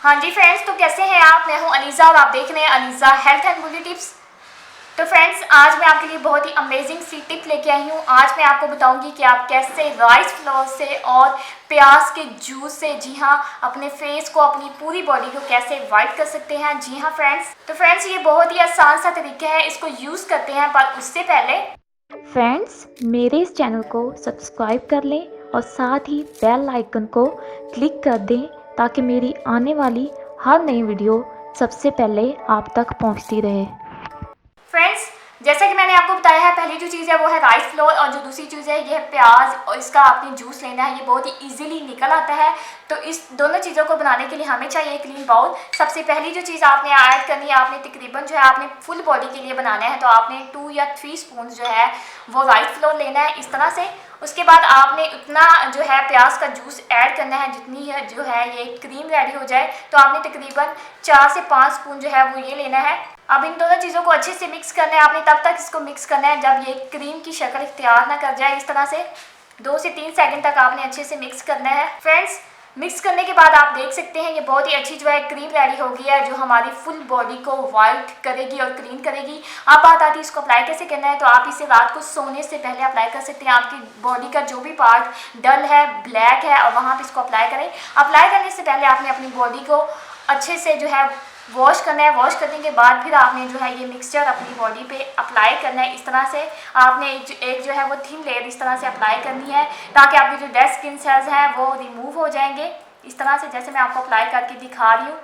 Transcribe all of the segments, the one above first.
हाँ जी फ्रेंड्स, तो कैसे हैं आप। मैं हूं अनीज़ा और आप देख रहे हैं Aniza health and beauty tips. तो फ्रेंड्स, आज मैं आपके लिए बहुत ही अमेजिंग सी टिप लेके आई हूं। आज मैं आपको बताऊंगी कि आप कैसे राइस फ्लोर से और प्याज के जूस से, जी हाँ, अपने फेस को, अपनी पूरी बॉडी को कैसे वाइट कर सकते हैं। जी हाँ फ्रेंड्स, तो फ्रेंड्स ये बहुत ही आसान सा तरीका है, इसको यूज़ करते हैं। पर उससे पहले फ्रेंड्स, मेरे इस चैनल को सब्सक्राइब कर लें और साथ ही बेल आइकन को क्लिक कर दें ताकि मेरी आने वाली हर नई वीडियो सबसे पहले आप तक पहुंचती रहे। फ्रेंड्स, जैसा कि मैंने आपको बताया है, पहली जो चीज़ है वो है राइस फ्लोर और जो दूसरी चीज़ है ये है प्याज, और इसका आपने जूस लेना है। ये बहुत ही इजीली निकल आता है। तो इस दोनों चीज़ों को बनाने के लिए हमें चाहिए क्लीन बाउल। सबसे पहली जो चीज़ आपने ऐड करनी है, आपने तकरीबन जो है आपने फुल बॉडी के लिए बनाना है, तो आपने 2 या 3 स्पून जो है वो राइस फ्लोर लेना है इस तरह से। उसके बाद आपने उतना जो है प्याज का जूस ऐड करना है जितनी है जो है ये क्रीम रेडी हो जाए। तो आपने तकरीबन 4 से 5 स्पून जो है वो ये लेना है। अब इन दोनों चीज़ों को अच्छे से मिक्स करना है। आपने तब तक इसको मिक्स करना है जब ये क्रीम की शक्ल इख्तियार ना कर जाए। इस तरह से 2 से 3 सेकंड तक आपने अच्छे से मिक्स करना है। फ्रेंड्स, मिक्स करने के बाद आप देख सकते हैं ये बहुत ही अच्छी जो है क्रीम रेडी हो गई है, जो हमारी फुल बॉडी को वाइट करेगी और क्लीन करेगी। अब बात आती है इसको अप्लाई कैसे करना है। तो आप इसे रात को सोने से पहले अप्लाई कर सकते हैं। आपकी बॉडी का जो भी पार्ट डल है, ब्लैक है, और वहाँ पर इसको अप्लाई करें। अप्लाई करने से पहले आपने अपनी बॉडी को अच्छे से जो है वॉश करना है। वॉश करने के बाद फिर आपने जो है ये मिक्सचर अपनी बॉडी पे अप्लाई करना है। इस तरह से आपने एक जो है वो थिन लेयर इस तरह से अप्लाई करनी है ताकि आपकी जो डेड स्किन सेल्स हैं वो रिमूव हो जाएंगे। इस तरह से जैसे मैं आपको अप्लाई करके दिखा रही हूँ,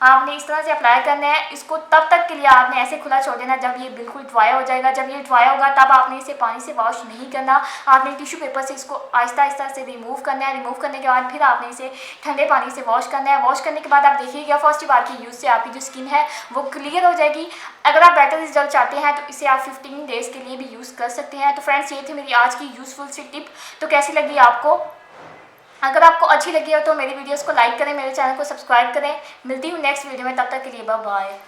आपने इस तरह से अप्लाई करना है। इसको तब तक के लिए आपने ऐसे खुला छोड़ देना जब ये बिल्कुल ड्राई हो जाएगा। जब ये ड्राई होगा तब आपने इसे पानी से वॉश नहीं करना। आपने टिश्यू पेपर से इसको आहिस्ता आहिस्ता से रिमूव करना है। रिमूव करने के बाद फिर आपने इसे ठंडे पानी से वॉश करना है। वॉश करने के बाद आप देखिएगा फर्स्ट बार की यूज़ से आपकी जो स्किन है वो क्लियर हो जाएगी। अगर आप बेटर रिजल्ट चाहते हैं तो इसे आप 15 डेज़ के लिए भी यूज़ कर सकते हैं। तो फ्रेंड्स, ये थी मेरी आज की यूज़फुल सी टिप। तो कैसी लगी आपको? अगर आपको अच्छी लगी हो तो मेरी वीडियोस को लाइक करें, मेरे चैनल को सब्सक्राइब करें। मिलती हूँ नेक्स्ट वीडियो में, तब तक के लिए बाय बाय।